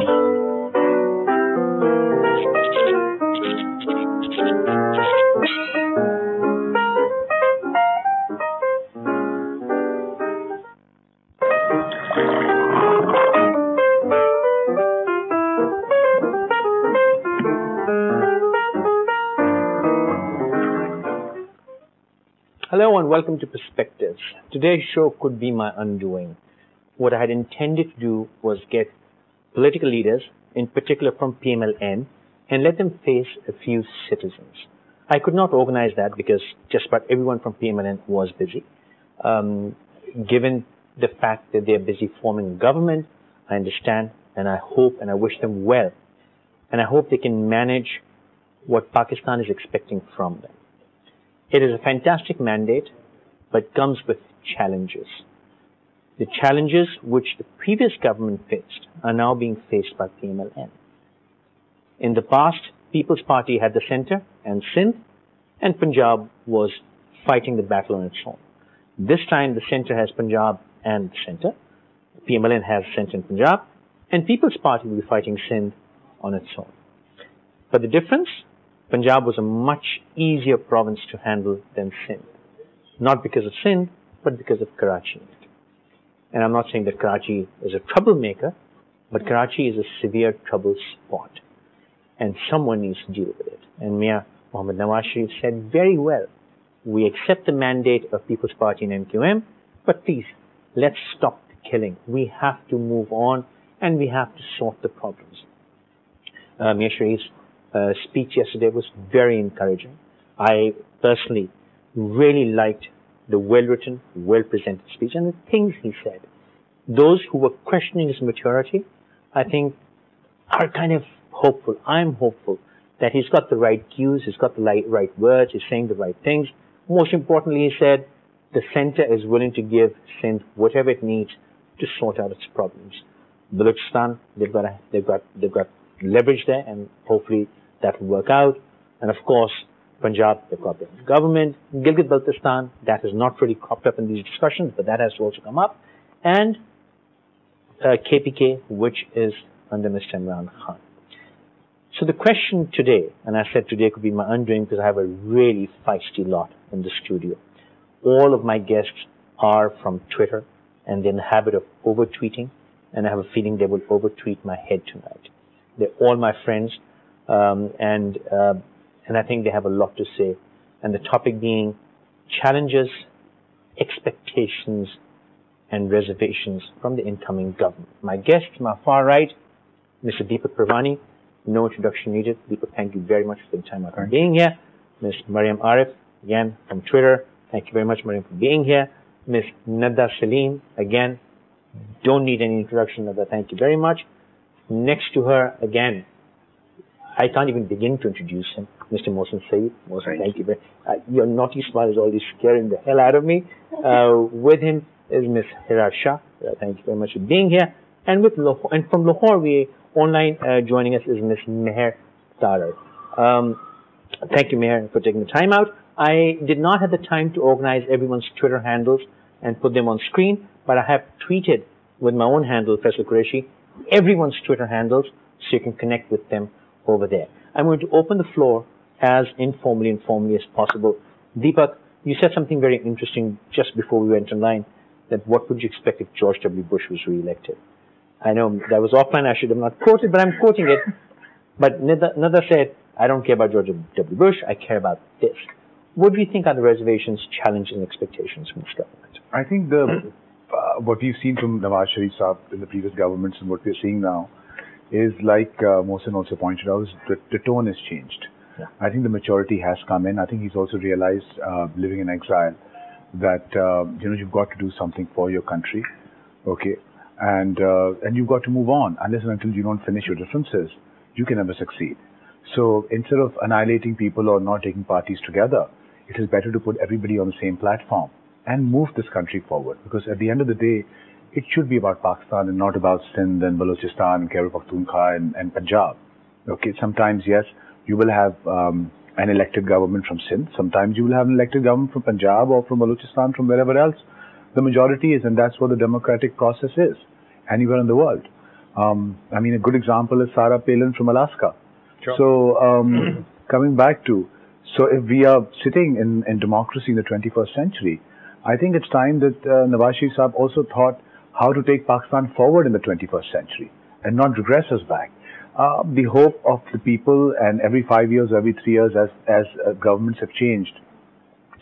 Hello and welcome to Perspectives. Today's show could be my undoing. What I had intended to do was get political leaders, in particular from PML-N, and let them face a few citizens. I could not organize that because just about everyone from PML-N was busy. Given the fact that they're busy forming a government, I understand and I hope and I wish them well. And I hope they can manage what Pakistan is expecting from them. It is a fantastic mandate, but comes with challenges. The challenges which the previous government faced are now being faced by PML-N. In the past, People's Party had the center and Sindh, and Punjab was fighting the battle on its own. This time, the center has Punjab and the center. PML-N has center in Punjab, and People's Party will be fighting Sindh on its own. But the difference? Punjab was a much easier province to handle than Sindh. Not because of Sindh, but because of Karachi. And I'm not saying that Karachi is a troublemaker, but Karachi is a severe trouble spot. And someone needs to deal with it. And Mehr Mohammad Nawaz Sharif said very well, we accept the mandate of People's Party and MQM, but please, let's stop the killing. We have to move on and we have to sort the problems. Mehr Sharif's speech yesterday was very encouraging. I personally really liked the well-written, well-presented speech and the things he said. Those who were questioning his maturity, I think, are kind of hopeful. I'm hopeful that he's got the right cues, he's got the right words, he's saying the right things. Most importantly, he said the center is willing to give Sindh whatever it needs to sort out its problems. Balochistan, they've got leverage there, and hopefully that will work out. And of course, Punjab, they've got their government. Gilgit-Baltistan, that has not really cropped up in these discussions, but that has to also come up. And KPK, which is under Mr. Imran Khan. So the question today, and I said today could be my undoing because I have a really feisty lot in the studio. All of my guests are from Twitter, and they're in the habit of over-tweeting, and I have a feeling they will over-tweet my head tonight. They're all my friends. And I think they have a lot to say. And the topic being challenges, expectations, and reservations from the incoming government. My guest, to my far right, Mr. Deepak Perwani. No introduction needed. Deepak, thank you very much for the time out for being here. Ms. Marium Arif, again, from Twitter. Thank you very much, Marium, for being here. Ms. Nadda Salim, again, don't need any introduction, Nadda. Thank you very much. Next to her, again, I can't even begin to introduce him, Mr. Mohsin Saeed. Mohsin, thank you very much. Your naughty smile is always scaring the hell out of me. With him is Ms. Hira Shah. Thank you very much for being here. And from Lahore, online joining us is Ms. Mehr Tarar. Thank you, Mehr, for taking the time out. I did not have the time to organize everyone's Twitter handles and put them on screen, but I have tweeted with my own handle, Faisal Qureshi, everyone's Twitter handles, so you can connect with them over there. I'm going to open the floor as informally as possible. Deepak, you said something very interesting just before we went online, that what would you expect if George W. Bush was re-elected? I know that was offline, I should have not quoted, but I'm quoting it. But Nadda said, I don't care about George W. Bush, I care about this. What do you think are the reservations, challenges, and expectations from this government? I think what we've seen from Nawaz Sharif Saab in the previous governments and what we're seeing now is, like Mohsin also pointed out, the tone has changed. Yeah. I think the maturity has come in. I think he's also realized, living in exile, that you've got to do something for your country, okay, and you've got to move on. Unless and until you don't finish your differences, you can never succeed. So instead of annihilating people or not taking parties together, it is better to put everybody on the same platform and move this country forward. Because at the end of the day, it should be about Pakistan and not about Sindh and Balochistan and Khyber Pakhtunkhwa and Punjab. Okay, sometimes, yes, you will have an elected government from Sindh. Sometimes you will have an elected government from Punjab or from Balochistan, from wherever else the majority is, and that's what the democratic process is, anywhere in the world. I mean, a good example is Sarah Palin from Alaska. Sure. So, coming back to, so if we are sitting in democracy in the 21st century, I think it's time that Nawaz Sharif Saab also thought how to take Pakistan forward in the 21st century and not regress us back. The hope of the people, and every 5 years, every 3 years, as governments have changed,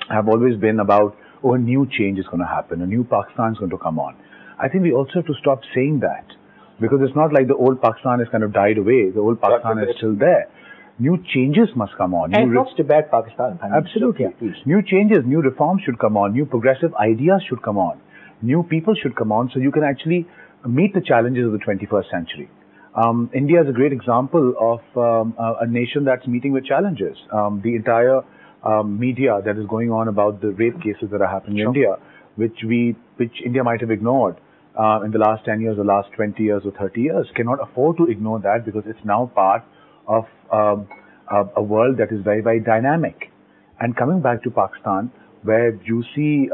have always been about, oh, a new change is going to happen, a new Pakistan is going to come on. I think we also have to stop saying that, because it's not like the old Pakistan has kind of died away. The old Pakistan is still there. New changes must come on. And not to bad Pakistan. Absolutely. Yeah, new changes, new reforms should come on. New progressive ideas should come on. New people should come on, so you can actually meet the challenges of the 21st century. India is a great example of a nation that's meeting with challenges. The entire media that is going on about the rape cases that are happening in India, which India might have ignored in the last 10 years or last 20 years or 30 years, cannot afford to ignore that, because it's now part of a world that is very, very dynamic. And coming back to Pakistan, where you see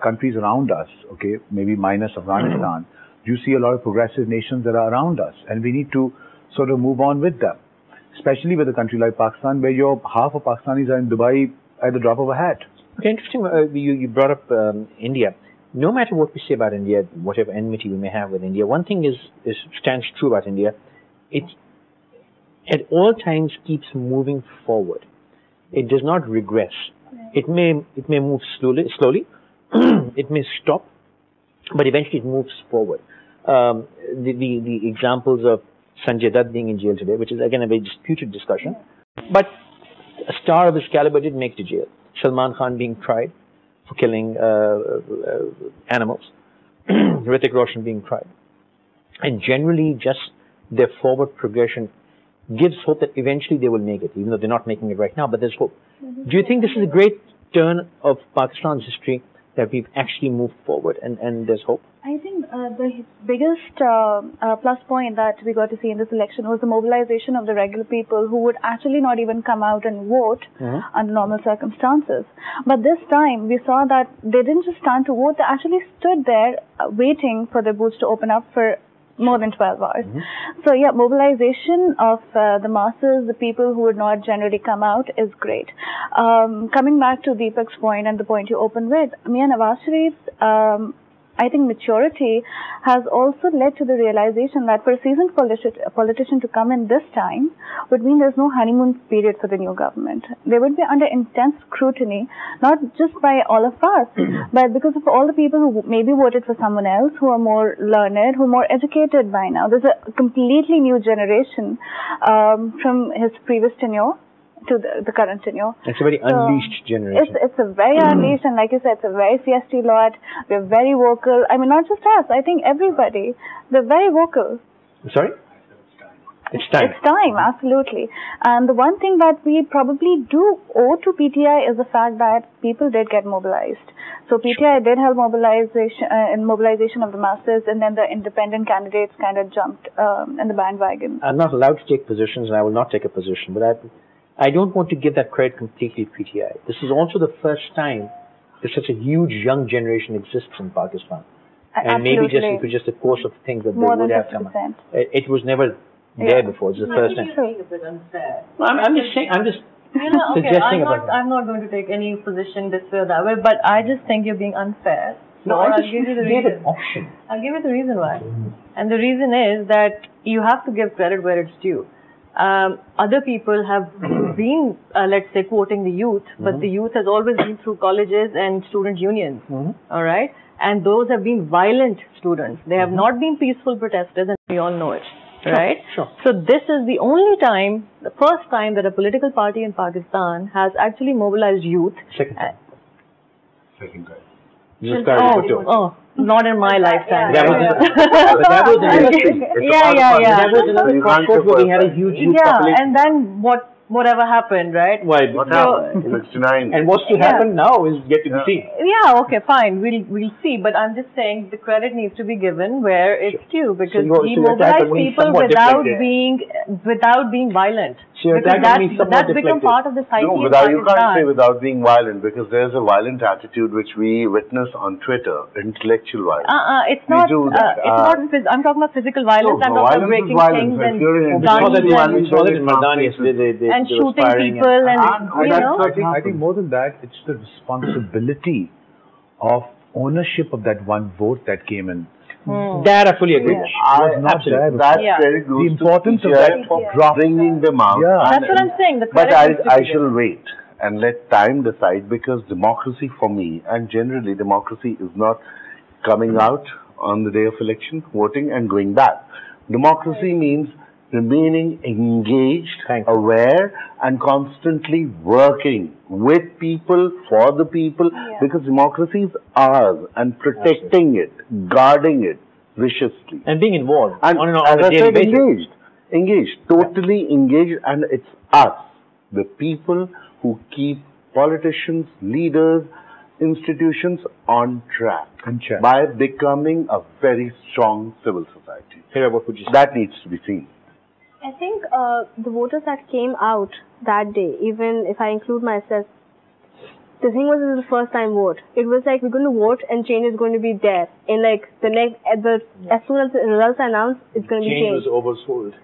countries around us, okay, maybe minus Afghanistan, you see a lot of progressive nations that are around us, and we need to sort of move on with them, especially with a country like Pakistan, where half of Pakistanis are in Dubai at the drop of a hat. Okay, interesting. You brought up India. No matter what we say about India, whatever enmity we may have with India, one thing stands true about India. It at all times keeps moving forward. It does not regress. It may move slowly. It may stop, but eventually it moves forward. The examples of Sanjay Dutt being in jail today, which is again a very disputed discussion, but a star of his caliber did make to jail. Salman Khan being tried for killing animals, Hrithik Roshan being tried, and generally just their forward progression gives hope that eventually they will make it, even though they're not making it right now, but there's hope. Do you think this is a great turn of Pakistan's history, that we've actually moved forward and there's hope? I think the biggest plus point that we got to see in this election was the mobilization of the regular people who would actually not even come out and vote under normal circumstances. But this time we saw that they didn't just stand to vote, they actually stood there waiting for the booths to open up for more than 12 hours. So yeah, mobilization of the masses, the people who would not generally come out, is great. Coming back to Deepak's point and the point you opened with, Nawaz Sharif's I think maturity has also led to the realization that for a seasoned politician to come in this time would mean there's no honeymoon period for the new government. They would be under intense scrutiny, not just by all of us, but because of all the people who maybe voted for someone else, who are more learned, who are more educated by now. There's a completely new generation from his previous tenure to the current tenure. It's a very unleashed generation. It's a very unleashed, and like you said, it's a very feisty lot. We're very vocal. I mean, not just us. I think everybody. They're very vocal. Sorry? It's time. It's time, absolutely. And the one thing that we probably do owe to PTI is the fact that people did get mobilized. So PTI did help mobilization of the masses, and then the independent candidates kind of jumped in the bandwagon. I'm not allowed to take positions, and I will not take a position, but I don't want to give that credit completely to PTI. This is also the first time that such a huge young generation exists in Pakistan. And maybe it was just a course of things that more they would have come. It was never there before. It's the first time. Being a bit unfair. Well, I'm just saying. I'm just suggesting about. I'm not going to take any position this way or that way, but I just think you're being unfair. No, I'll give you the reason. I'll give you the reason why. And the reason is that you have to give credit where it's due. Other people have been, let's say, quoting the youth, but the youth has always been through colleges and student unions, all right? And those have been violent students. They have not been peaceful protesters, and we all know it, right? Sure. So this is the only time, the first time that a political party in Pakistan has actually mobilized youth. Second time. Not in my lifetime. That was another thing. That was another crossroads where we had a huge population. And then whatever happened, right? What happened? 69. And what's to happen now is yet to be seen. Yeah, okay, fine. We'll see. But I'm just saying the credit needs to be given where it's due, because he mobilized people without being violent. Sure, Because that's become part of the psyche No, of you can't Pakistan. say without being violent, because there's a violent attitude which we witness on Twitter, intellectual violence. It's not. do that. I'm talking about physical violence. No, I'm talking about breaking things and and shooting people and I think more than that, it's the responsibility of ownership of that one vote that came in. That I fully agree. The importance of that bringing them out. That's what I'm saying. But I shall wait and let time decide, because democracy for me, and generally democracy, is not coming out on the day of election, voting and going back. Democracy means remaining engaged, aware, and constantly working with people, for the people, because democracy is ours, and protecting it, guarding it viciously. And being involved. And on as a I daily said, basis. engaged, totally engaged, and it's us, the people, who keep politicians, leaders, institutions on track by becoming a very strong civil society. Hira, what would you say? That needs to be seen. I think the voters that came out that day, even if I include myself, the thing was, it was the first time vote. It was like, we're going to vote and change is going to be there. In like the next, as soon as the results are announced, it's going to be changed. Change was oversold.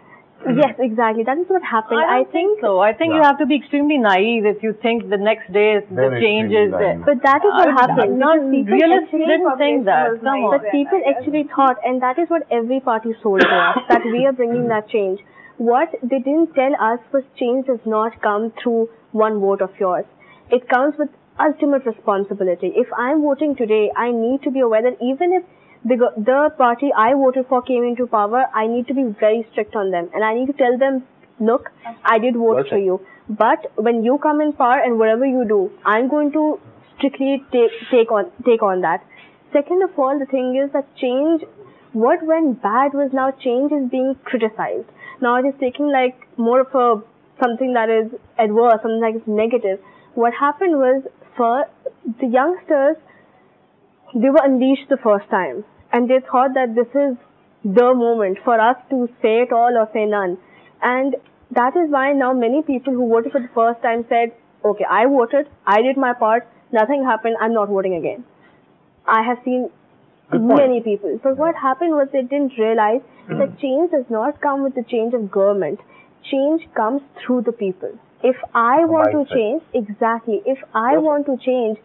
Yes, exactly. That is what happened. I think so. I think you have to be extremely naive if you think the next day the change is there. But that is what happened. Realists didn't think that. Come on. But people actually thought, and that is what every party sold to us, that we are bringing that change. What they didn't tell us was change does not come through one vote of yours. It comes with ultimate responsibility. If I'm voting today, I need to be aware that even if the party I voted for came into power, I need to be very strict on them. And I need to tell them, look, I did vote for you. But when you come in power and whatever you do, I'm going to strictly take on that. Second of all, the thing is that change, what went bad was now change is being criticized. Now it is taking like more of something that is adverse, something that is negative. What happened was, for the youngsters, they were unleashed the first time. And they thought that this is the moment for us to say it all or say none. And that is why now many people who voted for the first time said, okay, I voted, I did my part, nothing happened, I'm not voting again. I have seen many people. But what happened was they didn't realize that change does not come with the change of government. Change comes through the people. If I want to change, if I want to change,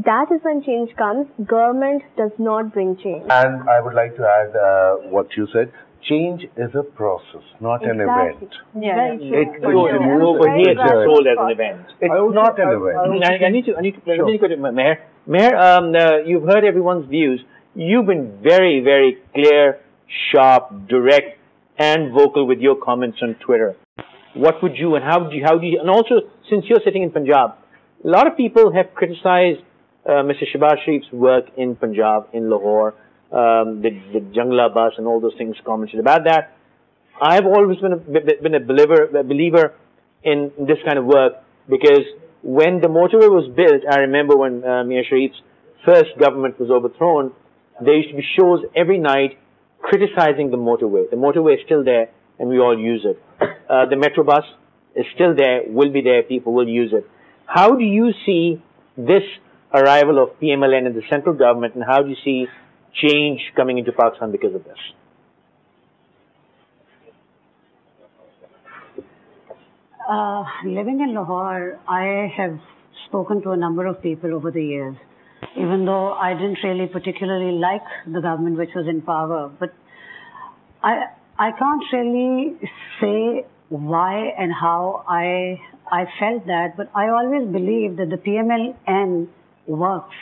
that is when change comes. Government does not bring change. And I would like to add what you said. Change is a process, not an event. Yeah. It over here it's sold as an event. It's not an event. I need to go to Mehr. Mehr, you've heard everyone's views. You've been very, very clear, sharp, direct, and vocal with your comments on Twitter. What would you and how do you, and also since you're sitting in Punjab, a lot of people have criticized Mr. Shahbaz Sharif's work in Punjab, in Lahore, the Jangla bus and all those things commented about that. I've always been a believer in this kind of work, because when the motorway was built, I remember when Mehr Sharif's first government was overthrown, there used to be shows every night criticizing the motorway. The motorway is still there and we all use it. The metro bus is still there, will be there, people will use it. How do you see this arrival of PML-N in the central government, and how do you see change coming into Pakistan because of this? Living in Lahore, I have spoken to a number of people over the years, even though I didn't really particularly like the government which was in power. But I can't really say why and how I felt that, but I always believed that the PML-N works.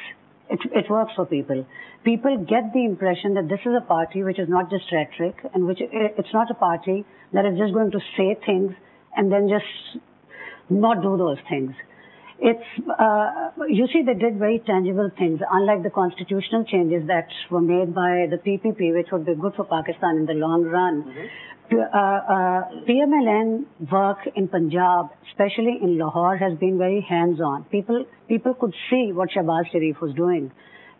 It works for people. People get the impression that this is a party which is not just rhetoric, and which it's not a party that is just going to say things and then just not do those things. It's, you see, they did very tangible things, unlike the constitutional changes that were made by the PPP, which would be good for Pakistan in the long run. PML-N work in Punjab, especially in Lahore, has been very hands-on. People could see what Shahbaz Sharif was doing,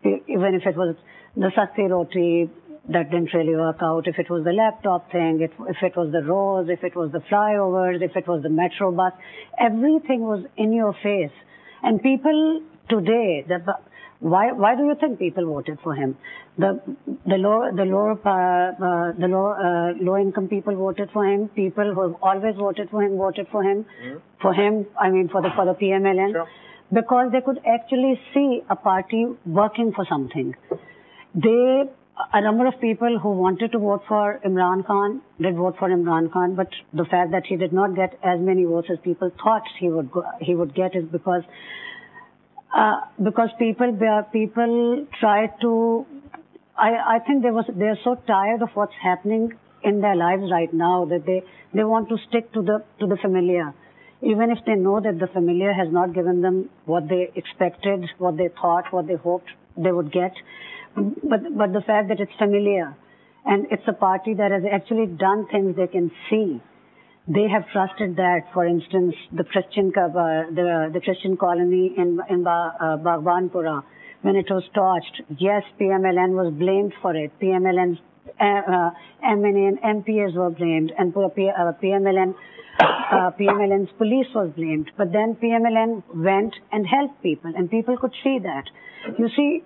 even if it was the Sasti Roti, that didn't really work out. If it was the laptop thing, if it was the roads, if it was the flyovers, if it was the metro bus, everything was in your face. And people today, why do you think people voted for him? The low income people voted for him. People who have always voted for him voted for him. For him, I mean for the PML-N, because they could actually see a party working for something. A number of people who wanted to vote for Imran Khan did vote for Imran Khan, but the fact that he did not get as many votes as people thought he would get is because people tried to. I think they're so tired of what's happening in their lives right now that they want to stick to the familiar, even if they know that the familiar has not given them what they expected, what they thought, what they hoped they would get. But the fact that it's familiar and it's a party that has actually done things they can see, they have trusted that. For instance, the Christian colony in Bhagwanpura, when it was torched, yes, PML-N was blamed for it. PML-N's MNA and MPs were blamed, and PML-N's police was blamed. But then PML-N went and helped people, and people could see that. You see,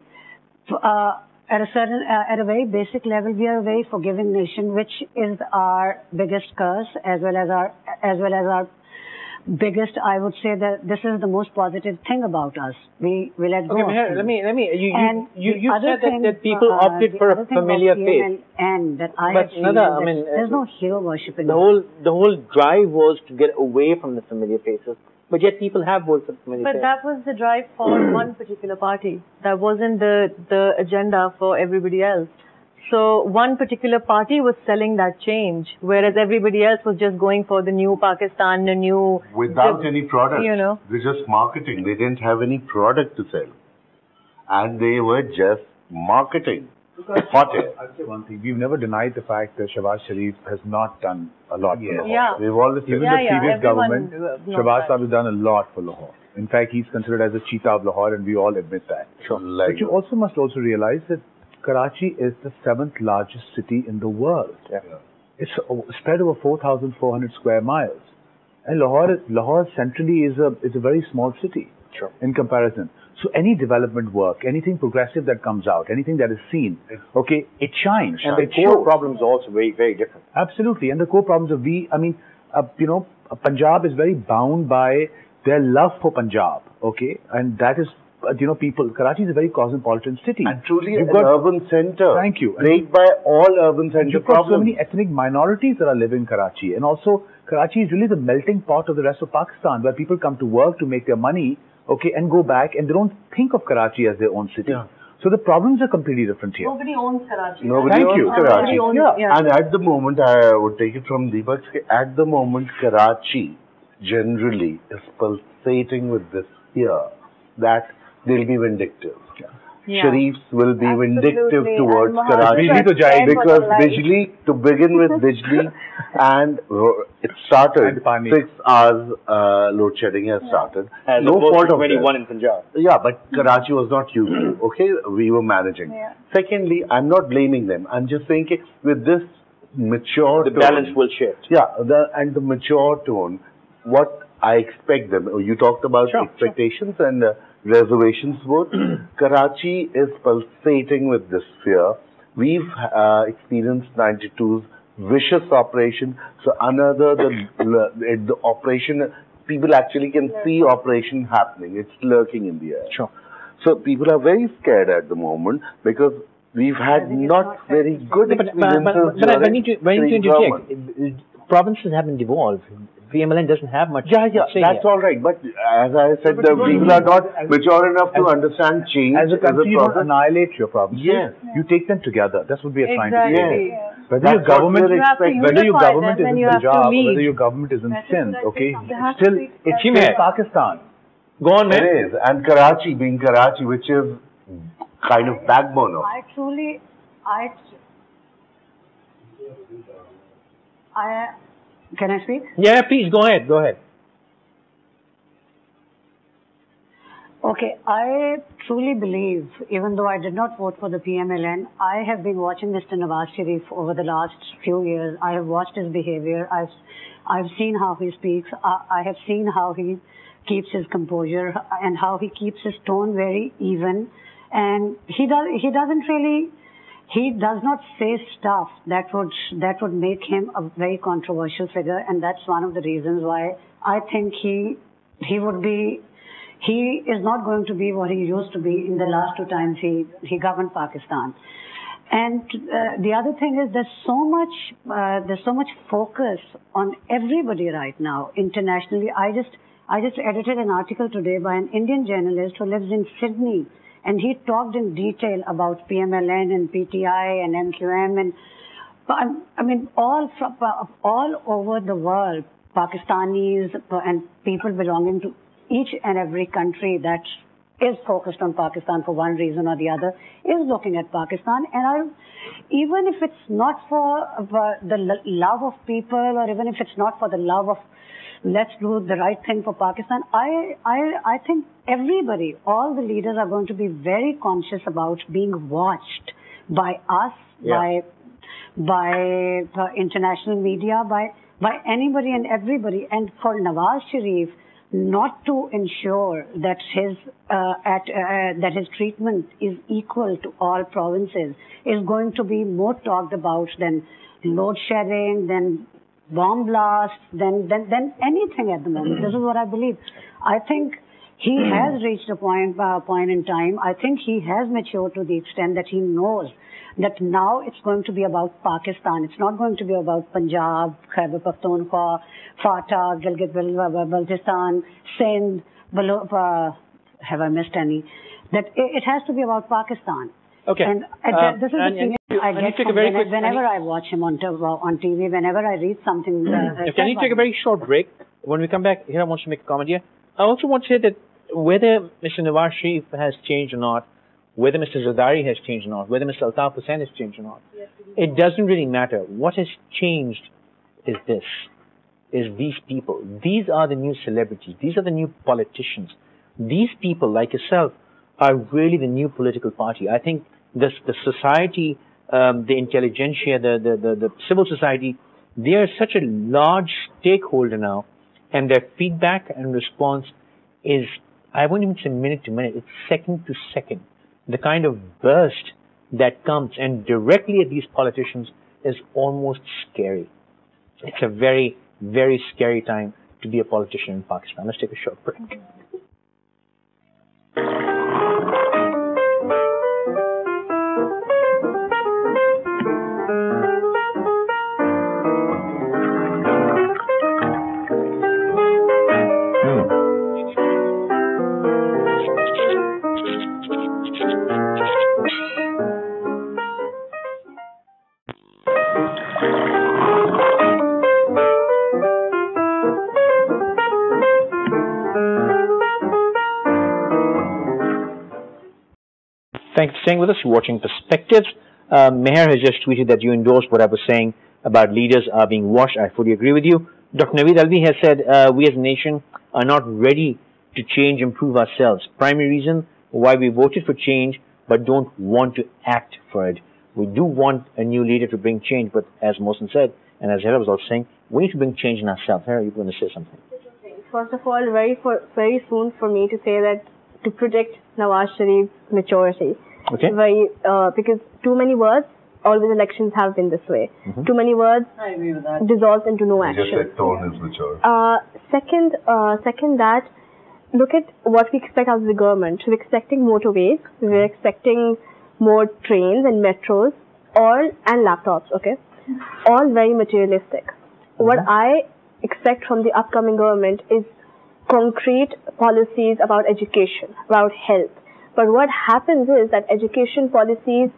at a very basic level, we are a very forgiving nation, which is our biggest curse, as well as our biggest. I would say that this is the most positive thing about us. We let go. Okay, let me. You said that people opted for a familiar face. And that I but have Nadda, seen there's no hero worship in the whole drive was to get away from the familiar faces. But yet people have voted for the familiar faces. But that was the drive for one particular party. That wasn't the agenda for everybody else. So one particular party was selling that change, whereas everybody else was just going for the new Pakistan, the new... Without any product. You know. They're just marketing. They didn't have any product to sell. And they were just marketing. I'll say one thing. We've never denied the fact that Shahbaz Sharif has not done a lot for Lahore. Yeah. We've always said Even the previous government, Shahbaz Sharif has done a lot for Lahore. In fact, he's considered as a cheetah of Lahore, and we all admit that. Sure. But you must also realize that Karachi is the 7th largest city in the world. Yeah. It's spread over 4,400 square miles. And Lahore centrally is a very small city in comparison. So any development work, anything progressive that comes out, anything that is seen, okay, it shines. And the core problems are also very, very different. Absolutely. And the core problems of Punjab is very bound by their love for Punjab, okay? And that is, Karachi is a very cosmopolitan city. And truly an urban center. Thank you. Plagued by all urban center You've got problems. so many ethnic minorities that are living in Karachi. And also, Karachi is really the melting pot of the rest of Pakistan, where people come to work to make their money, okay, and go back, and they don't think of Karachi as their own city. Yeah. So the problems are completely different here. Nobody owns Karachi. Nobody owns Karachi. Yeah. And at the moment, I would take it from Deepak, at the moment, Karachi generally is pulsating with this fear that they'll be vindictive. Yeah. Sharifs will be vindictive Absolutely. towards And Karachi because Bijli, to begin with Bijli, and it started 6 hours load shedding has started. As no fault of 21 in Punjab. Yeah, but Karachi was not used to. Okay, we were managing. Yeah. Secondly, I'm not blaming them. I'm just saying with this mature tone, balance will shift. Yeah, the mature tone, what I expect them. You talked about expectations and reservations vote. Karachi is pulsating with this fear. We've experienced 92's vicious operation. So another, the operation, people actually can see operation happening. It's lurking in the air. Sure. So people are very scared at the moment because we've had not very good experiences. But I need to interject. Provinces haven't devolved. PML-N doesn't have much. That's all right. But as I said, the people are not mature enough to understand change. As a country, you don't annihilate your provinces. Yes. You take them together. That's what we are trying to do. Yes. Whether your government is in in Punjab, whether your government is in Sindh, okay, it's still Pakistan. Go on, man. It is. And Karachi, being Karachi, which is kind of backbone of. Can I speak? Yeah, please, go ahead. Okay, I truly believe, even though I did not vote for the PML-N, I have been watching Mr. Nawaz Sharif over the last few years. I have watched his behavior. I've seen how he speaks. I have seen how he keeps his composure and how he keeps his tone very even. And he does not say stuff that would make him a very controversial figure, and that's one of the reasons why I think he is not going to be what he used to be in the last 2 times he governed Pakistan. And the other thing is there's so much focus on everybody right now internationally. I just edited an article today by an Indian journalist who lives in Sydney, and he talked in detail about PML-N and PTI and MQM and I mean all over the world, Pakistanis and people belonging to each and every country that is focused on Pakistan for one reason or the other is looking at Pakistan. And even if it's not for the love of people, or even if it's not for the love of let's do the right thing for Pakistan, I think everybody, all the leaders are going to be very conscious about being watched by us, by the international media, by anybody and everybody. And for Nawaz Sharif not to ensure that his treatment is equal to all provinces is going to be more talked about than load shedding, than bomb blasts, than anything at the moment. This is what I believe. I think he has reached a point in time. I think he has matured to the extent that he knows that now it's going to be about Pakistan. It's not going to be about Punjab, Khyber Pakhtunkhwa, Fata, Gilgit-Baltistan, Sindh, have I missed any? That it has to be about Pakistan. Okay. And this is the feeling I get from whenever I watch him on TV, whenever I read something. Can you take a very short break? When we come back, Hira wants to make a comment here. I also want to say that whether Mr. Nawaz Sharif has changed or not, whether Mr. Zardari has changed or not, whether Mr. Altaf Hussain has changed or not, it doesn't really matter. What has changed is these people. These are the new celebrities. These are the new politicians. These people, like yourself, are really the new political party. I think the society, the intelligentsia, the civil society, they are such a large stakeholder now, and their feedback and response is, I won't even say minute to minute, it's second to second. The kind of burst that comes and directly at these politicians is almost scary. It's a very, very scary time to be a politician in Pakistan. Let's take a short break. Thanks for staying with us. You're watching Perspectives. Mehr has just tweeted that you endorsed what I was saying about leaders are being washed. I fully agree with you. Dr. Naveed Alvi has said we as a nation are not ready to change, improve ourselves. Primary reason why we voted for change but don't want to act for it. We do want a new leader to bring change, but as Mohsin said, and as Hira was also saying, we need to bring change in ourselves. Hira, you're going to say something. First of all, very soon for me to say that to predict Nawaz Sharif's maturity. Okay. Because too many words, always elections have been this way. Too many words dissolves into no action. Just that tone is mature. Second, that look at what we expect out of the government. We're expecting motorways. We're expecting more trains and metros, and laptops. Okay, all very materialistic. What I expect from the upcoming government is concrete policies about education, about health. But what happens is that education policies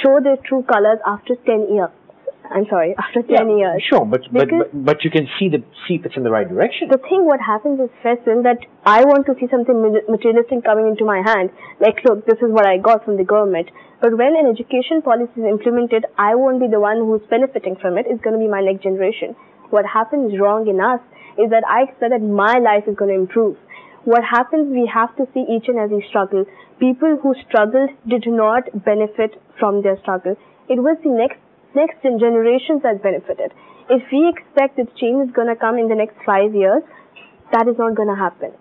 show their true colors after 10 years. I'm sorry, after 10 years. Sure, but you can see if it's in the right direction. The thing what happens is, Faisal, that I want to see something materialistic coming into my hand. Like, look, this is what I got from the government. But when an education policy is implemented, I won't be the one who's benefiting from it. It's going to be my next generation. What happens wrong in us is that I expect that my life is going to improve. What happens, we have to see each and every struggle. People who struggled did not benefit from their struggle. It was the next generations that benefited. If we expect that change is going to come in the next 5 years, that is not going to happen.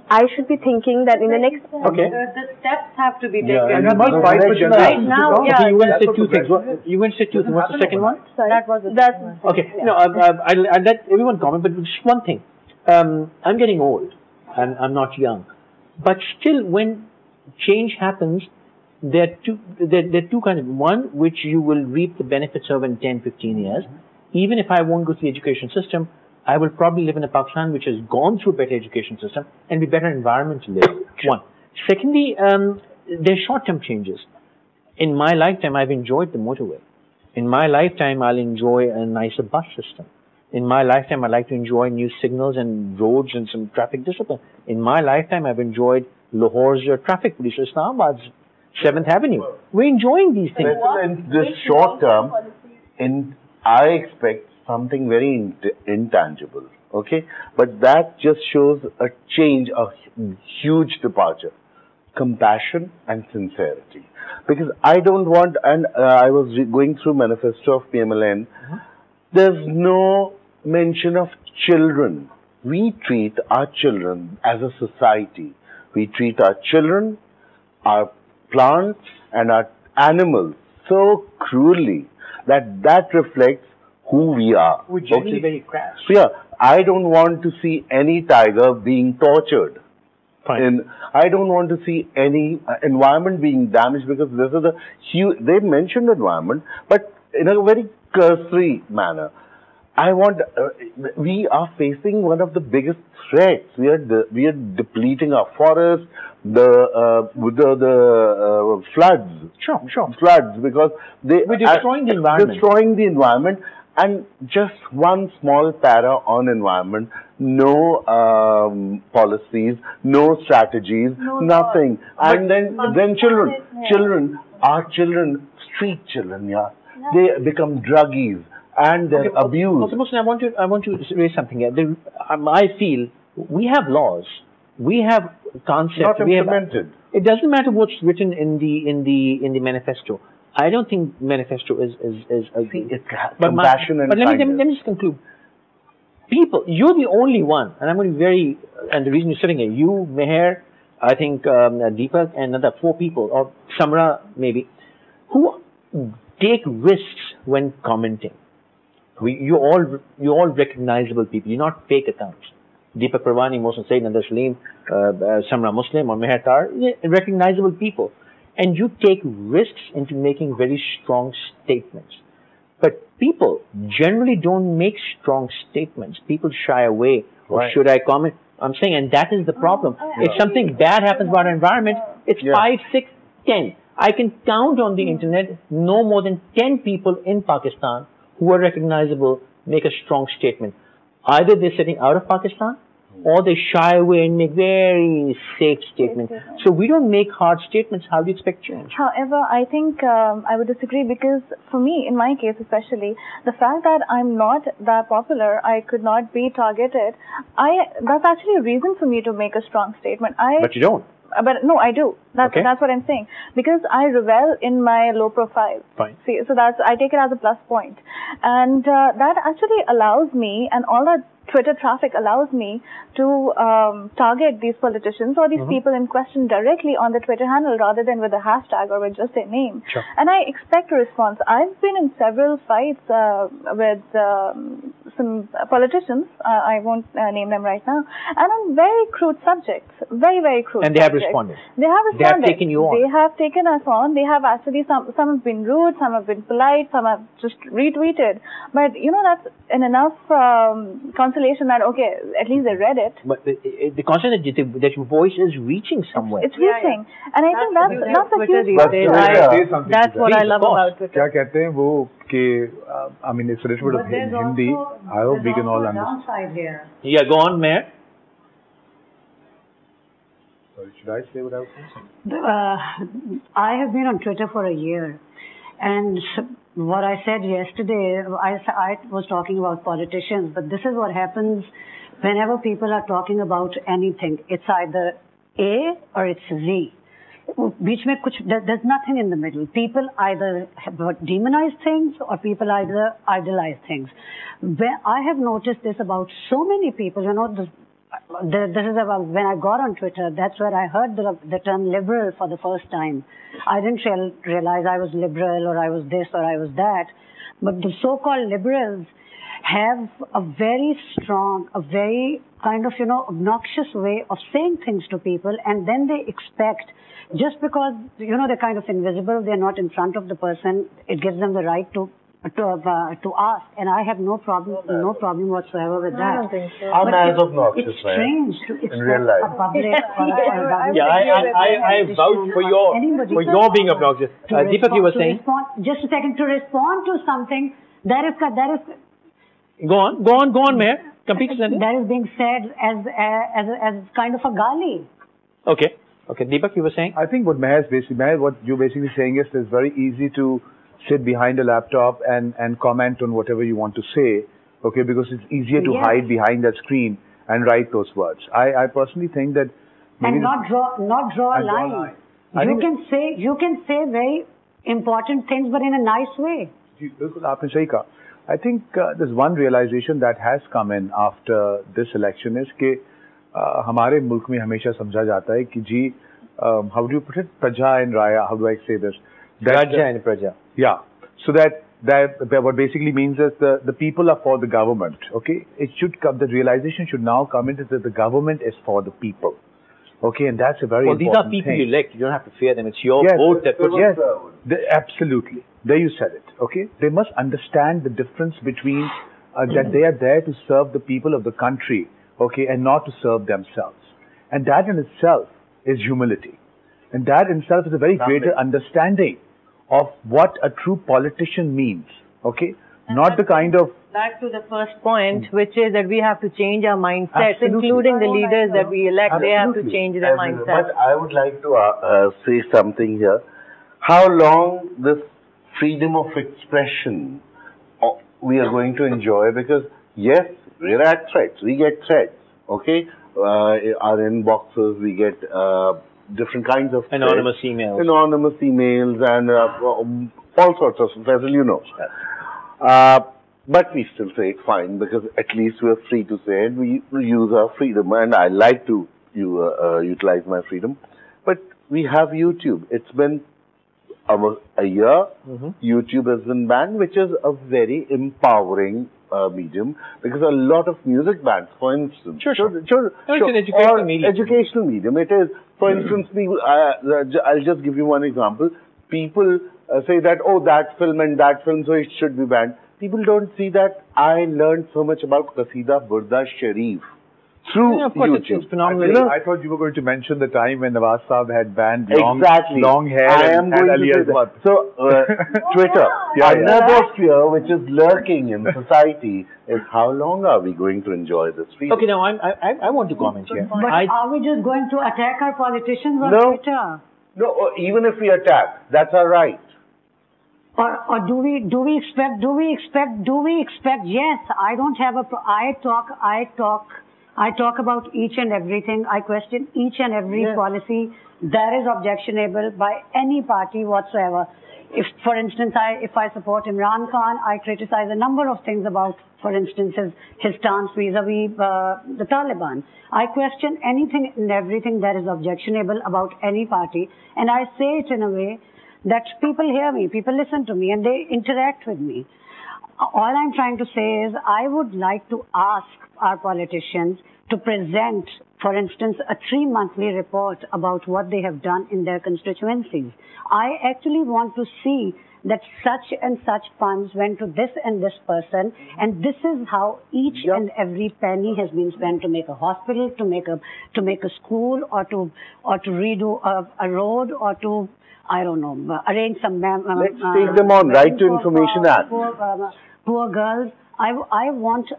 I should be thinking that in the next... Okay. The steps have to be taken. And we must fight for right now, okay, you went to say two things. You went to say two things. What's the second one? Sorry. That was the Okay. No, I'll let everyone comment, but just one thing. I'm getting old, and I'm not young. But still, when change happens, there are two kinds of... One, which you will reap the benefits of in 10, 15 years. Even if I won't go through the education system, I will probably live in a Pakistan which has gone through a better education system and be better environment to live. One. Secondly, there's short-term changes. In my lifetime, I've enjoyed the motorway. In my lifetime, I'll enjoy a nicer bus system. In my lifetime, I'd like to enjoy new signals and roads and some traffic discipline. In my lifetime, I've enjoyed Lahore's traffic police, Islamabad's 7th Avenue. We're enjoying these things. In this short term, I expect something very intangible, okay? But that just shows a change, a huge departure. Compassion and sincerity. Because I don't want, and I was going through manifesto of PML-N, there's no mention of children. We treat our children as a society. We treat our children, our plants and our animals so cruelly that reflects who we are. We're generally very crass. So yeah, I don't want to see any tiger being tortured. Fine. I don't want to see any environment being damaged, because this is a huge, they mentioned environment, but in a very cursory manner. We are facing one of the biggest threats. We are depleting our forests, the floods. Sure. Floods, because we're destroying the environment. And just one small para on environment, no policies, no strategies, nothing. And then children, our children, street children, they become druggies and they're abused. Okay, Mohsin, I want to raise something here. I feel we have laws, we have concepts. Not implemented. It doesn't matter what's written in the manifesto. I don't think manifesto is compassion and but let me just conclude. People, you're the only one, and I'm going to be and the reason you're sitting here, you, Mehr, I think Deepak, and another 4 people, or Samra maybe, who take risks when commenting. You're all recognizable people. You're not fake accounts. Deepak, Perwani, Mohsin, Saeed, Nadda, Salim, Samra Muslim, or Mehr, Tarar, recognizable people. And you take risks into making very strong statements. But people generally don't make strong statements. People shy away. Or should I comment? I'm saying, and that is the problem. If something bad happens about our environment, it's 5, 6, 10. I can count on the internet no more than 10 people in Pakistan who are recognizable, make a strong statement. Either they're sitting out of Pakistan, or they shy away and make very safe statements. So we don't make hard statements. How do you expect change? However, I think I would disagree, because for me, in my case especially, the fact that I'm not that popular, I could not be targeted, that's actually a reason for me to make a strong statement. But you don't. But no, I do. That's what I'm saying. Because I revel in my low profile. Fine. See, so I take it as a plus point. And that actually allows me, and all that Twitter traffic allows me to target these politicians or these people in question directly on the Twitter handle, rather than with a hashtag or with just their name. Sure. And I expect a response. I've been in several fights with some politicians. I won't name them right now. And on very crude subjects. Very, very crude And they have subjects. responded. They have responded. They have taken you on. They have taken us on. They have actually, some have been rude, some have been polite, some have just retweeted. But, that's an enough consolation that, okay, at least they read it. But the concept that your voice is reaching somewhere. It's reaching. And I think that's a huge point. That's what I love about Twitter. क्या कहते हैं वो कि I mean it's a little bit of Hindi. I hope we can all understand. Yeah, go on, Mehr. Sorry, should I say what I was saying? I have been on Twitter for a year, and what I said yesterday, I was talking about politicians, but this is what happens whenever people are talking about anything. It's either A or it's Z. There's nothing in the middle. People either demonize things or people either idolize things. I have noticed this about so many people. This is about when I got on Twitter. That's where I heard the term liberal for the first time. I didn't realize I was liberal or I was this or I was that. But the so-called liberals have a very strong, a very kind of, obnoxious way of saying things to people, and then they expect, just because, they're kind of invisible, they're not in front of the person, it gives them the right to ask, and I have no problem whatsoever with that. I don't think so. I'm as obnoxious, it's strange to in real life. a public Yeah, I vouch for your being obnoxious. Deepak, you were saying? Just a second, to respond to something that is Go on, Mehr. Complete the sentence. that is being said as kind of a gali. Okay, Deepak, you were saying? I think what what you're basically saying is it's very easy to sit behind a laptop and comment on whatever you want to say, okay, because it's easier to hide behind that screen and write those words. I personally think that and not draw a line. You can say very important things, but in a nice way. I think there's one realization that has come in after this election is कि हमारे मुल्क में हमेशा समझा जाता है कि जी how do you put it, praja and raya, how do I say this? Raja and praja. Yeah, so that what basically means is the people are for the government, okay? It should come, the realization should now come into that the government is for the people, okay? And that's a very important these are people thing. you elect, you don't have to fear them, it's your vote that puts Absolutely. There you said it, okay? They must understand the difference between that they are there to serve the people of the country, okay, and not to serve themselves. And that in itself is humility. And that in itself is a very greater understanding of what a true politician means, okay? And not the kind of... Back to the first point, which is that we have to change our mindsets, including the leaders that we elect. They have to change their mindsets. But I would like to say something here. How long this freedom of expression we are going to enjoy? Because yes, we're at threats. We get threats, okay? Our inboxes, we get different kinds of anonymous emails. Anonymous emails and all sorts of, Faisal, you know. But we still say it's fine because at least we're free to say it. We use our freedom, and I like to utilize my freedom. But we have YouTube. It's been almost a year. YouTube has been banned, which is a very empowering medium, because a lot of music bands, for instance, It's an educational medium. Educational medium. It is. For instance, people, I'll just give you one example. People say that, oh, that film and that film, so it should be banned. People don't see that I learned so much about Qasida Burda Sharif through YouTube. It's phenomenal. I thought you were going to mention the time when Nawaz Saab had banned long hair and Ali Aswad. So, Twitter, another fear which is lurking in society is how long are we going to enjoy this freedom? Okay, now I want to comment here. But are we just going to attack our politicians on Twitter? No, even if we attack, that's our right. Or do we expect, yes, I don't have I talk about each and everything. I question each and every policy that is objectionable by any party whatsoever. If, for instance, if I support Imran Khan, I criticize a number of things about, for instance, his stance vis-a-vis the Taliban. I question anything and everything that is objectionable about any party, and I say it in a way that people hear me, people listen to me, and they interact with me. All I'm trying to say is I would like to ask our politicians to present, for instance, a 3-monthly report about what they have done in their constituencies. I actually want to see that such and such funds went to this and this person, and this is how each and every penny has been spent to make a hospital, to make a school, or to redo a road, or to, I don't know, arrange some... Let's take them on, Right to Information Act. Poor girls. I want,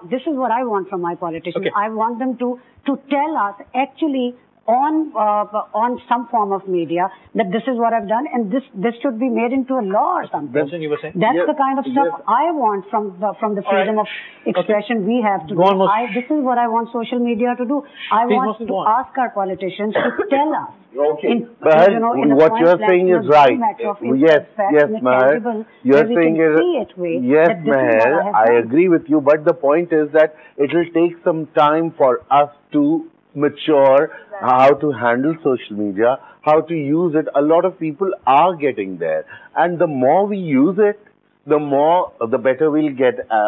this is what I want from my politicians. Okay. I want them to tell us actually on some form of media that this is what I've done and this should be made into a law or something. That's what you were saying? That's the kind of stuff I want from the freedom of expression we have to do. This is what I want social media to do. I want to ask our politicians to tell us. But what you're saying is right. Yes, Mehr. You're saying yes, Mehr. I agree with you. But the point is that it will take some time for us to mature how to handle social media, how to use it. A lot of people are getting there, and the more we use it, the better we'll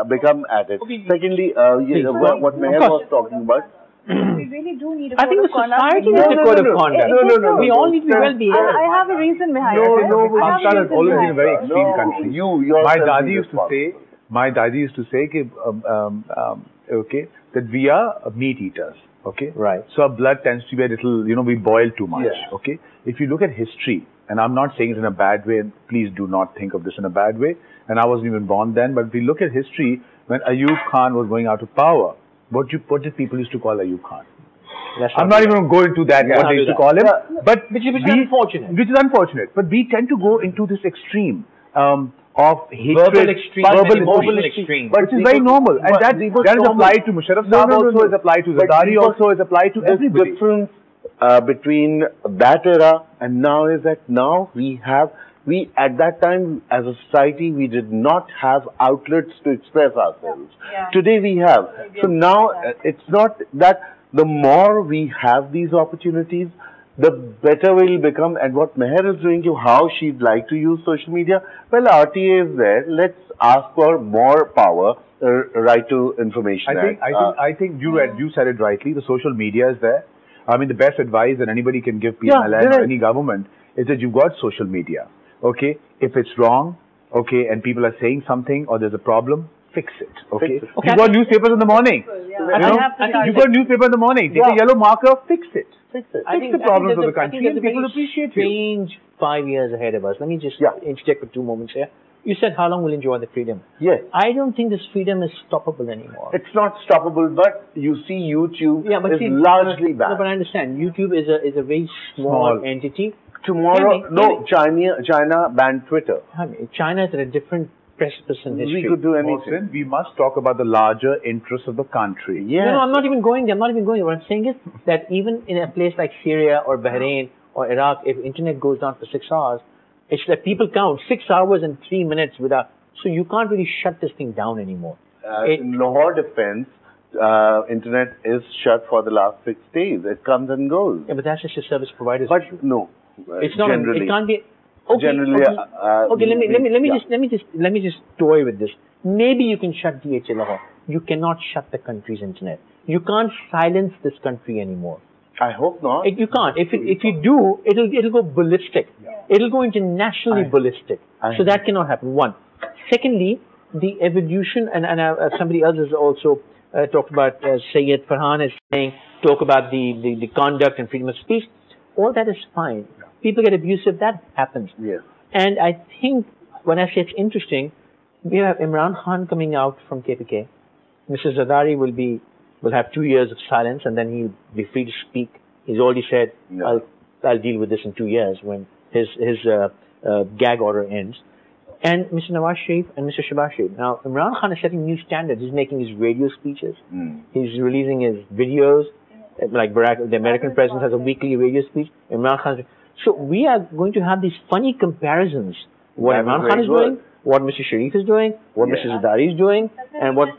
become at it. Secondly, what Mehr was talking about. We really do need a I think the society needs a code of conduct. No. We all need to be well behaved. I have a reason behind it. Pakistan has always been a very extreme country. My daddy used to say, that we are meat eaters. Okay, right. So our blood tends to be a little, we boil too much. Yeah. Okay, if you look at history, and I'm not saying it in a bad way, and please do not think of this in a bad way. And I wasn't even born then, but if we look at history, when Ayub Khan was going out of power, what did people used to call Ayub Khan? I'm not even going to go into that, what they used to call him. But which is unfortunate. Which is unfortunate. But we tend to go into this extreme of hatred, verbal extreme, but which is very normal. And that is applied to Musharraf Saab also, is applied to Zardari also, is applied to everybody. The difference between that era and now is that now we at that time as a society we did not have outlets to express ourselves. Yeah. Today we have. So now it's not that the more we have these opportunities, the better we'll become. And what Mehr is doing, how she'd like to use social media, well, RTA is there. Let's ask for more power, right to information. I think you said it rightly. The social media is there. I mean, the best advice that anybody can give PML-N or any government is that you've got social media. Okay, if it's wrong, okay, and people are saying something or there's a problem, fix it. Okay, you've got newspapers in the morning. You've got newspaper in the morning. Take a yellow marker, fix it. Fix the problems of the country, and people appreciate you. Strange 5 years ahead of us. Let me just interject for 2 moments here. You said how long we'll enjoy the freedom. Yes. I don't think this freedom is stoppable anymore. It's not stoppable, but you see YouTube is largely bad. No, but I understand. YouTube is a very small entity. Tomorrow, China banned Twitter. China is at a different precipice in history. We could do anything. Mohsin, we must talk about the larger interests of the country. Yes. No, I'm not even going there. What I'm saying is that even in a place like Syria or Bahrain or Iraq, if internet goes down for 6 hours, it's that people count 6 hours and 3 minutes without. So you can't really shut this thing down anymore. In Lahore defense, internet is shut for the last 6 days. It comes and goes. Yeah, but that's just a service provider's But issue. no, it's not. It can't be. Okay, generally, let me just toy with this. Maybe you can shut DHL Lahore. You cannot shut the country's internet. You can't silence this country anymore. I hope not. You can't. If you do, it'll go ballistic. Yeah. It'll go internationally ballistic. So that cannot happen. One. Secondly, the evolution, and somebody else has also talked about, Saeed Farhan is saying, talk about the conduct and freedom of speech. All that is fine. People get abusive, that happens. Yes. And I think, when I say it's interesting, we have Imran Khan coming out from KPK. Mr. Zardari will have 2 years of silence, and then he'll be free to speak. He's already said, I'll deal with this in 2 years when his gag order ends. And Mr. Nawaz Sharif and Mr. Shahbaz Sharif. Now, Imran Khan is setting new standards. He's making his radio speeches. He's releasing his videos. Like Barack, the American president has a weekly radio speech. Imran Khan. So we are going to have these funny comparisons. What Imran Khan is doing, what Mr. Sharif is doing, what Mr. Zardari is doing, and what.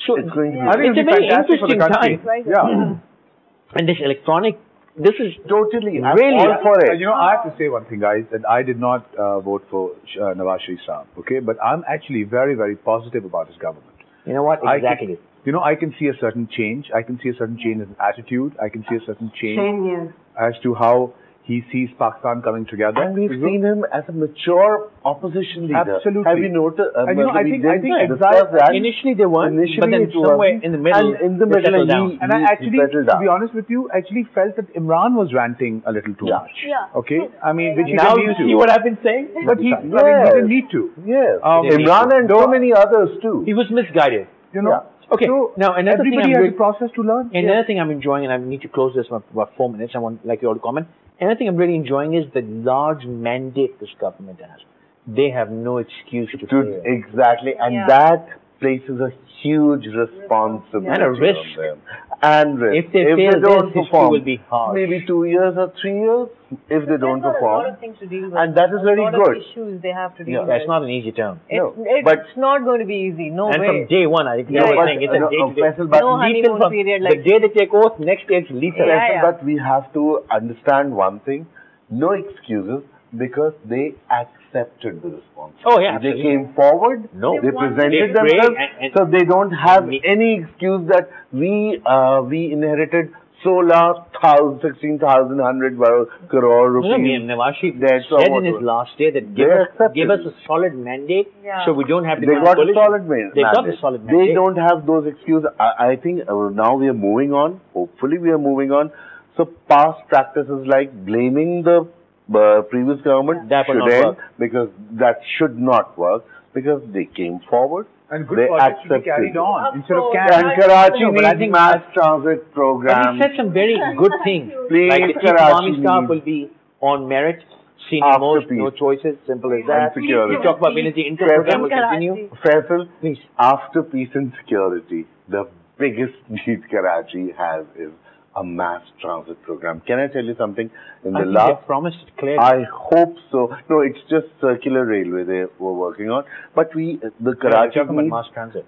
So it's going to be. It's a very interesting time. Yeah. And this electronic. This is totally really all for it. I have to say one thing, guys, that I did not vote for Nawaz Sharif Saab, okay? But I'm actually very, very positive about his government. You know what? Exactly. I can see a certain change. I can see a certain change in attitude. I can see a certain change as to how he sees Pakistan coming together. And we've seen him as a mature opposition leader. Absolutely. Have you noticed? I think exactly. Initially they weren't, but then somewhere in the middle, they settled down. And I actually, to be honest with you, actually felt that Imran was ranting a little too much. Yeah. Okay? I mean, which now you see what I've been saying? But he didn't need to. Yes. Imran and so many others too. He was misguided. Okay. So now another thing everybody has a process to learn. Another thing I'm enjoying, and I need to close this in about 4 minutes. I want like you all to comment. Another thing I'm really enjoying is the large mandate this government has. They have no excuse to fail. Exactly, and that places a huge responsibility and a risk. on them. And risk. If they fail, don't history perform, will be hard. maybe 2 years or 3 years if they don't perform. There's a lot of things to deal with. And that is very a lot good. Of issues they have to deal with. That's not an easy term. It's not going to be easy. No and way. from day one, I think it's a day-to-day. No honeymoon period. The day they take oath, next day it's lethal. But we have to understand one thing: no excuses, because they accepted the responsibility. Oh yeah, they came forward. No, they presented themselves, so they don't have any excuse that we inherited 16,100 crore rupees. Nawaz Sharif said in his last day that give us a solid mandate, so we don't have to. They got a solid mandate. They got a solid mandate. They don't have those excuses. I think now we are moving on. Hopefully, we are moving on. So past practices like blaming the previous government should end, because that should not work, because they came forward. And good projects should be carried on instead of And Karachi needs mass transit program. But he said some very good things. Please, like the Chief Army Staff will be on merit, senior most, no choices, simple as that. Security. We talk about the Inter program will continue. Faisal, please. After peace and security, the biggest need Karachi has is a mass transit program. Can I tell you something? In the last, they promised it clearly. I hope so. No, it's just circular railway they were working on. But the Karachi needs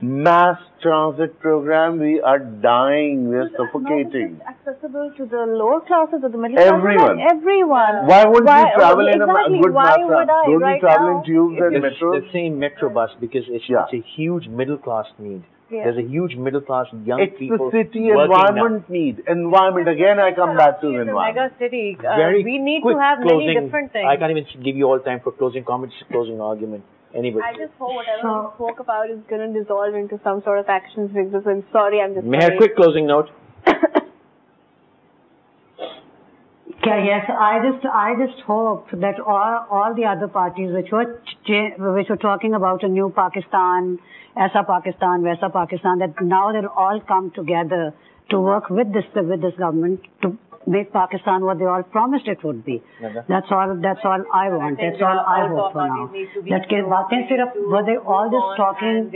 mass transit program. We are dying. We are suffocating. Not just accessible to the lower classes or the middle Everyone. classes. Everyone. Why wouldn't we travel in a good Why mass would I? Don't right we travel now, in tubes and metros? The same metro bus, because it's a huge middle class need. Yeah. There's a huge middle class young people. It's the city environment need. Environment. Again, I come back to the environment. Mega city. We need to have many different things. I can't even give you all time for closing comments, closing argument. Anybody. I just hope whatever we spoke about is going to dissolve into some sort of actions, because I'm sorry, I'm just Mehr, quick closing note. Yes, I just hope that all the other parties which were talking about a new Pakistan, Aisa Pakistan, Vaisa Pakistan, that now they'll all come together to work with this government to make Pakistan what they all promised it would be. That's all I want. That's all I hope for now. Instead of were they all just talking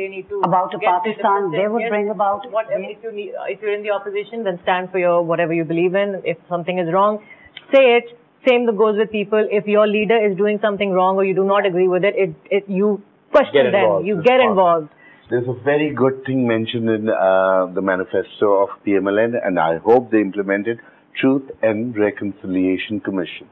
about a Pakistan they would bring about. If you're in the opposition, then stand for your whatever you believe in. If something is wrong, say it. Same goes with people. If your leader is doing something wrong or you do not agree with it, you question them. You get involved. There's a very good thing mentioned in the manifesto of PML-N, and I hope they implement it. Truth and Reconciliation Commission.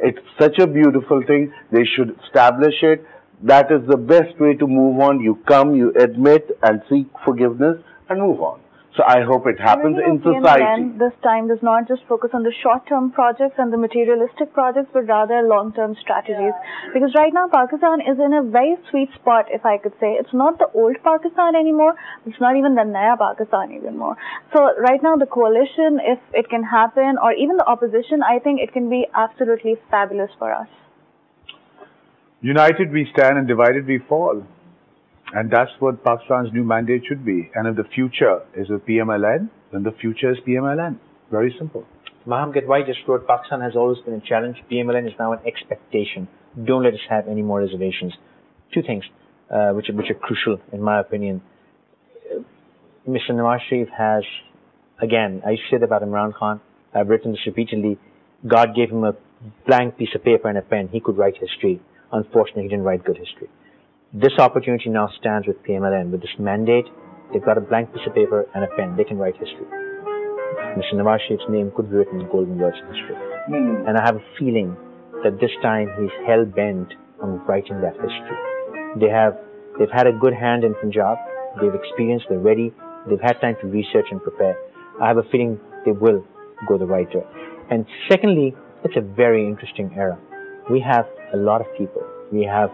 It's such a beautiful thing. They should establish it. That is the best way to move on. You come, you admit and seek forgiveness and move on. So I hope it happens in society. This time does not just focus on the short-term projects and the materialistic projects, but rather long-term strategies. Because right now Pakistan is in a very sweet spot, if I could say. It's not the old Pakistan anymore. It's not even the Naya Pakistan anymore. So right now the coalition, if it can happen, or even the opposition, I think it can be absolutely fabulous for us. United we stand and divided we fall. And that's what Pakistan's new mandate should be. And if the future is with PML-N, then the future is PML-N. Very simple. Maham Gadwai just wrote, Pakistan has always been a challenge. PML-N is now an expectation. Don't let us have any more reservations. Two things which are crucial, in my opinion. Mr. Nawaz Sharif has, again, I said about Imran Khan, I've written this repeatedly, God gave him a blank piece of paper and a pen. He could write history. Unfortunately, he didn't write good history. This opportunity now stands with PML-N. With this mandate, they've got a blank piece of paper and a pen. They can write history. Mr. Nawaz Sharif's name could be written in golden words in history. And I have a feeling that this time he's hell-bent on writing that history. They've had a good hand in Punjab. They've experienced, they're ready. They've had time to research and prepare. I have a feeling they will go the right way. And secondly, it's a very interesting era. We have a lot of people. We have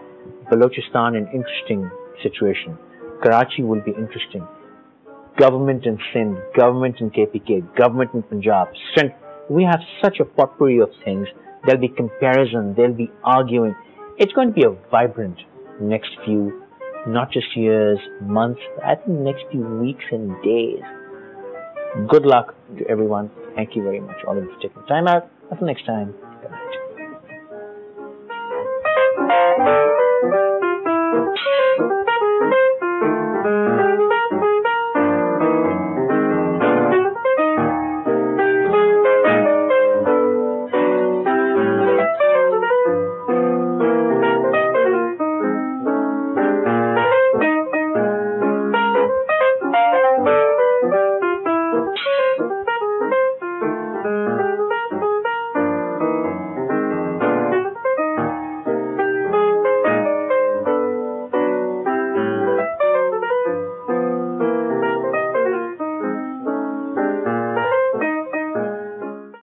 Balochistan, an interesting situation. Karachi will be interesting. Government in Sindh, government in KPK, government in Punjab, strength. We have such a potpourri of things. There'll be comparison, there'll be arguing. It's going to be a vibrant next few not just years, months, I think next few weeks and days. Good luck to everyone. Thank you very much, all of you, for taking time out. Until next time, good night.